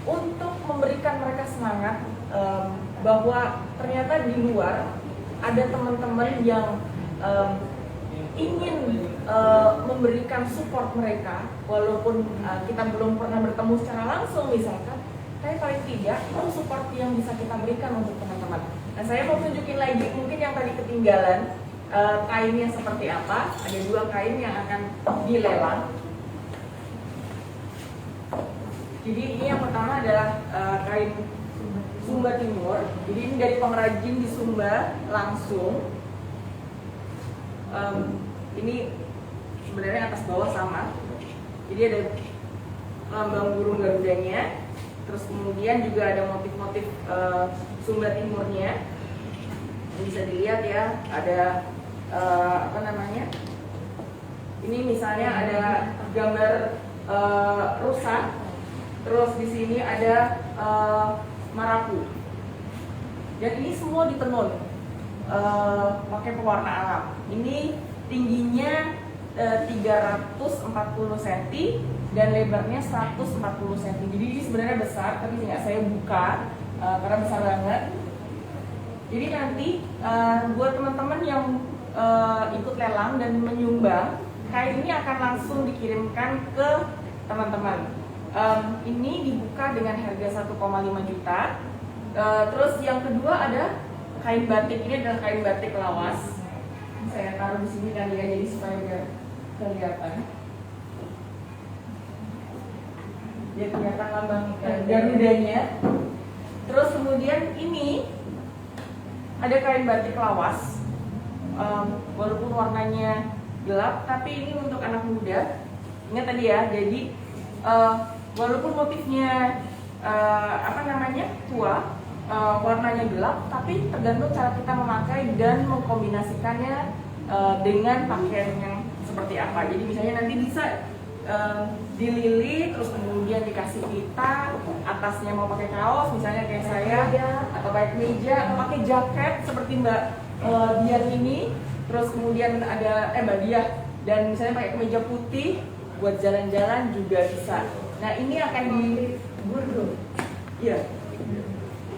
Untuk memberikan mereka semangat bahwa ternyata di luar ada teman-teman yang ingin memberikan support mereka, walaupun kita belum pernah bertemu secara langsung misalkan, tapi paling tidak itu support yang bisa kita berikan untuk teman-teman. Nah, saya mau tunjukin lagi mungkin yang tadi ketinggalan kainnya seperti apa. Ada 2 kain yang akan dilelang. Jadi ini yang pertama adalah kain Sumba Timur. Jadi ini dari pengrajin di Sumba langsung. Ini sebenarnya atas bawah sama. Jadi ada lambang burung garudanya. Terus kemudian juga ada motif-motif Sumba Timurnya. Bisa dilihat ya, ada apa namanya? Ini misalnya ada gambar rusa. Terus di sini ada marapu. Dan ini semua ditenun pakai pewarna alam. Ini tingginya 340 cm dan lebarnya 140 cm. Jadi ini sebenarnya besar, tapi nggak saya buka karena besar banget. Jadi nanti buat teman-teman yang ikut lelang dan menyumbang, kain ini akan langsung dikirimkan ke teman-teman. Ini dibuka dengan harga 1,5 juta. Terus yang kedua ada kain batik. Ini adalah kain batik lawas. Saya taruh di sini kali ya, jadi supaya biar kelihatan. Dia kelihatan lambang garudanya. Terus kemudian ini ada kain batik lawas. Walaupun warnanya gelap, tapi ini untuk anak muda. Ingat tadi ya, jadi walaupun motifnya tua, warnanya gelap, tapi tergantung cara kita memakai dan mengkombinasikannya dengan pakaian yang seperti apa. Jadi misalnya nanti bisa dililit, terus kemudian dikasih pita, atasnya mau pakai kaos misalnya kayak saya, atau pakai kemeja, atau pakai jaket seperti Mbak Dian ini, terus kemudian ada Mbak Dia, dan misalnya pakai kemeja putih buat jalan-jalan juga bisa. Nah ini akan di burdo, iya,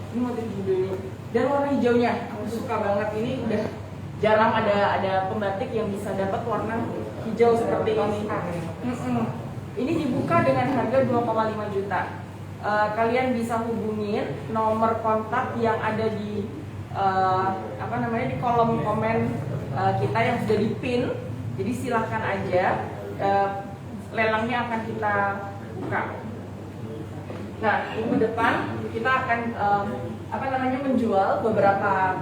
ini motif burdonya, dan warna hijaunya, aku suka banget. Ini udah jarang ada pembatik yang bisa dapat warna hijau seperti ini. Ini dibuka dengan harga 2,5 juta. Kalian bisa hubungin nomor kontak yang ada di di kolom komen kita yang sudah dipin. Jadi silahkan aja. Lelangnya akan kita buka. Nah, minggu depan kita akan menjual beberapa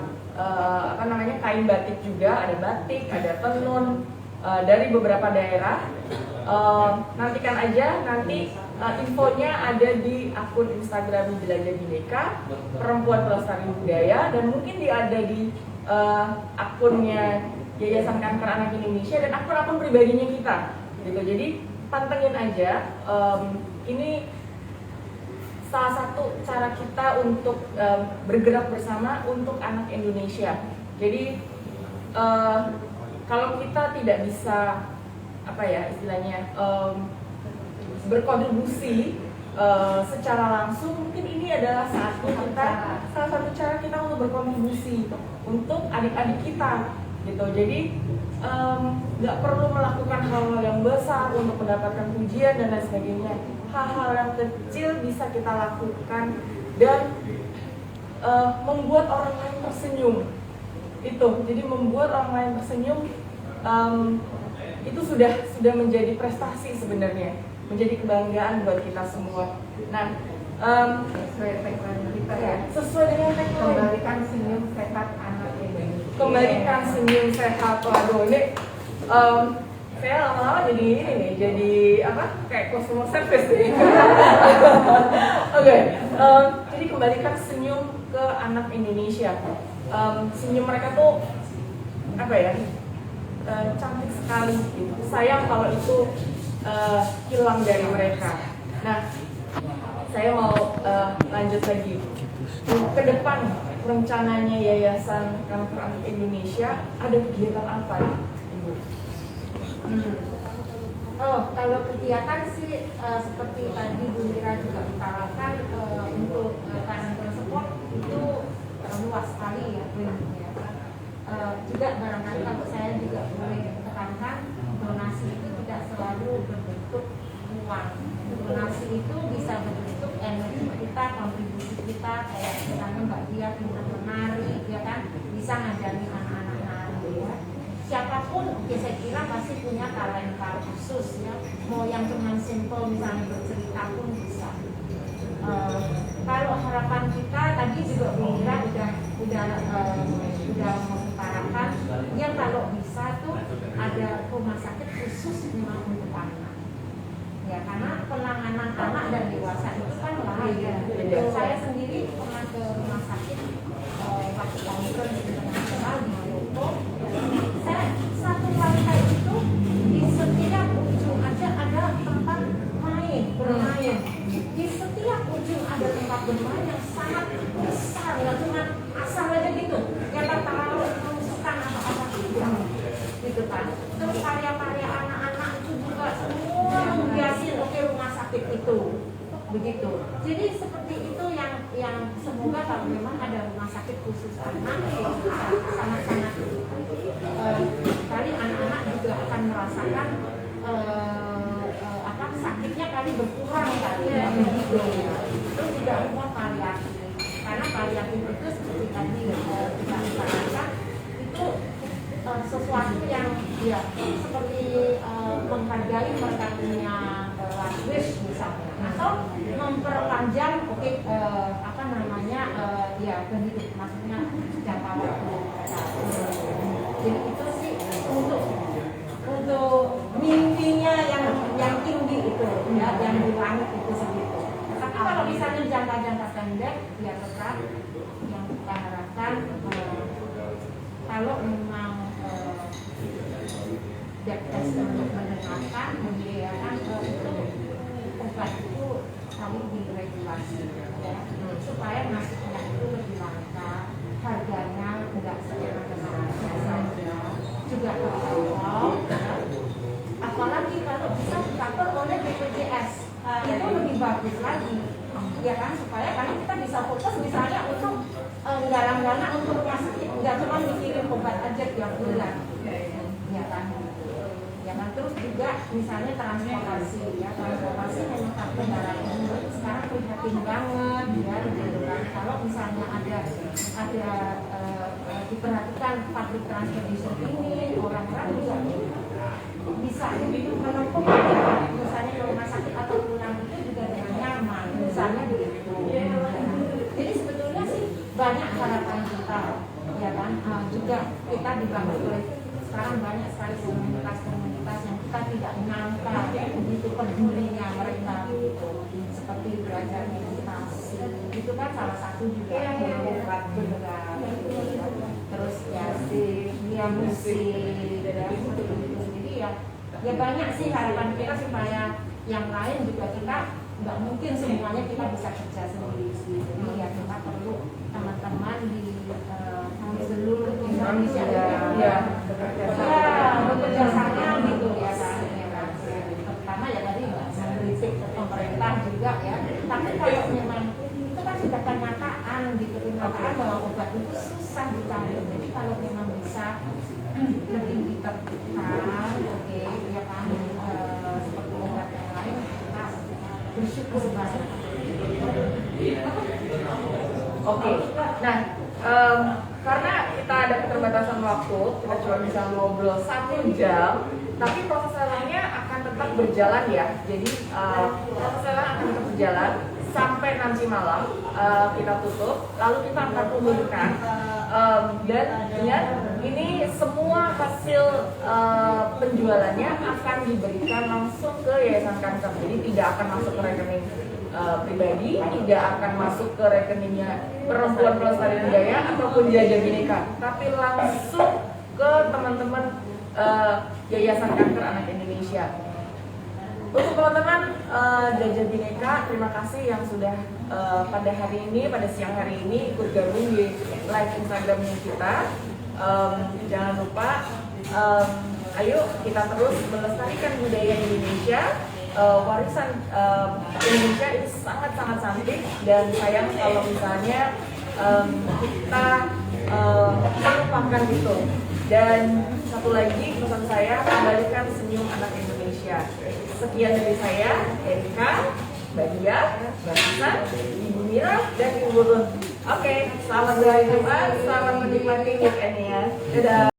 kain batik juga. Ada batik, ada tenun dari beberapa daerah. Nantikan aja, nanti infonya ada di akun Instagram Jelajah Bhinneka Perempuan Pelestari Budaya, dan mungkin ada di akunnya Yayasan Kanker Anak Indonesia dan akun-akun pribadinya kita gitu. Jadi pantengin aja. Ini salah satu cara kita untuk bergerak bersama untuk anak Indonesia. Jadi kalau kita tidak bisa berkontribusi secara langsung, mungkin ini adalah salah satu cara kita untuk berkontribusi untuk adik-adik kita gitu. Jadi nggak perlu melakukan hal-hal yang besar untuk mendapatkan pujian dan lain sebagainya. Hal-hal yang kecil bisa kita lakukan dan membuat orang lain tersenyum. Jadi membuat orang lain tersenyum itu sudah menjadi prestasi sebenarnya, menjadi kebanggaan buat kita semua. Nah, Sesuai tagline kita ya. sesuai dengan tagline, Kembalikan senyum sehat anak Indonesia. kembalikan senyum sehat. Waduh, ini saya lama-lama jadi ini nih, jadi kayak customer service nih. Oke, jadi kembalikan senyum ke anak Indonesia. Senyum mereka tuh cantik sekali gitu. Sayang kalau itu hilang dari mereka. Nah, saya mau lanjut lagi. Ke depan rencananya Yayasan Kanker Anak Indonesia ada kegiatan apa, Ibu? Kalau kegiatan sih seperti tadi Bu Mira juga utarakan, untuk financial support itu luas sekali ya. Juga barangkali kalau saya juga boleh tekankan, donasi itu tidak selalu berbentuk uang. Donasi itu bisa berbentuk energi kita, kontribusi kita, kayak misalnya Mbak Dia pintar menari, ya kan, bisa ngajari anak-anak nari ya. Siapapun, saya kira pasti punya talenta khusus ya. Mau yang cuma simple misalnya bercerita pun bisa. Kalau harapan kita tadi juga Bu Mira udah mengutarakan, yang kalau bisa tuh ada rumah sakit khusus memang untuk anak. Ya, karena penanganan anak dan dewasa itu kan lain. Saya sendiri pernah ke rumah sakit waktu conference internasional di Kyoto. Saya satu lantai itu di setiap ujung aja ada tempat bermain. Di setiap ujung ada tempat bermain yang sangat besar, nggak cuma asal aja gitu. Yang taruh perusakan apa-apa gitu kan. Terus karya-karya anak-anak itu juga semua menghiasi rumah sakit itu. Begitu. Jadi seperti itu yang semoga kalau memang ada rumah sakit khusus anak, sangat-sangat kali anak-anak juga akan merasakan sakitnya kali berkurang kali ya. Terus juga rumah paliatif, karena paliatif itu seperti tadi kita utarakan itu sesuatu yang ya seperti menghargai mereka punya last wish misalnya, atau memperpanjang kehidupan, maksudnya jangka waktu mereka. Jadi itu sih untuk mimpinya yang tinggi itu ya, yang di langit itu segitu. Tapi kalau misalnya jangka pendek ya tetap yang kita harapkan kalau memang tes untuk mendengarkan, membiayakan itu obat itu selalu diregulasi ya, supaya masuknya itu lebih lancar, harganya tidak semena-mena saja, juga terjangkau. Apalagi kalau bisa di-cover oleh BPJS, itu lebih bagus lagi, ya kan, supaya karena kita bisa fokus misalnya untuk nggalang dana untuk rumah sakit, nggak cuma mikirin obat aja tiap bulan, ya kan. Ya kan, terus juga misalnya transportasi, ya transportasi memang pakai kendaraan umum sekarang prihatin banget, ya gitu kan. Kalau misalnya ada diperhatikan public transportation ini, orang-orang juga bisa menempuh misalnya ke rumah sakit atau pulang itu juga dengan nyaman, misalnya begitu. Jadi sebetulnya sih banyak harapan kita, ya kan. Juga kita dibantu oleh sekarang banyak sekali komunitas-komunitas yang kita tidak menyangka begitu pedulinya mereka gitu. Seperti belajar meditasi, itu kan salah satu juga membuat bergerak. Terus ya musik, jadi ya banyak sih harapan kita supaya yang lain juga kita nggak mungkin semuanya kita bisa kerja sendiri sih. Jadi ya kita perlu teman-teman di seluruh Indonesia ya bekerja sama gitu ya kan. Pertama ya tadi mengkritik pemerintah juga ya. Tapi kalau memang itu kan sudah kenyataan gitu, kenyataan bahwa obat itu susah dicari. Jadi kalau memang bisa lebih ditertibkan, oke, ya kan, seperti obat yang lain kita bersyukur banget. Oke, nah karena kita ada keterbatasan waktu, kita cuma bisa ngobrol 1 jam, tapi proses lelangnya akan tetap berjalan ya. Jadi proses lelang akan tetap berjalan sampai nanti malam kita tutup, lalu kita akan umumkan. Dan ingat, ini semua hasil penjualannya akan diberikan langsung ke Yayasan Kanker. Jadi tidak akan masuk ke rekening pribadi, tidak akan masuk ke rekeningnya Perempuan Pelestari Budaya ataupun Jaja Bhinneka, tapi langsung ke teman-teman Yayasan Kanker Anak Indonesia. Untuk teman-teman Jaja Bhinneka, terima kasih yang sudah pada hari ini, pada siang hari ini ikut gabung di live Instagramnya kita. Jangan lupa, ayo kita terus melestarikan budaya Indonesia. Warisan Indonesia itu sangat-sangat cantik, dan sayang kalau misalnya kita melupakan itu. Dan satu lagi pesan saya, kembalikan senyum anak Indonesia. Sekian dari saya, Erika, Mbak Dia, Mbak Lisa, Ibu Mira, dan Ibu Run. Oke, selamat berjumpa, selamat menikmati weekend-nya. Dadah.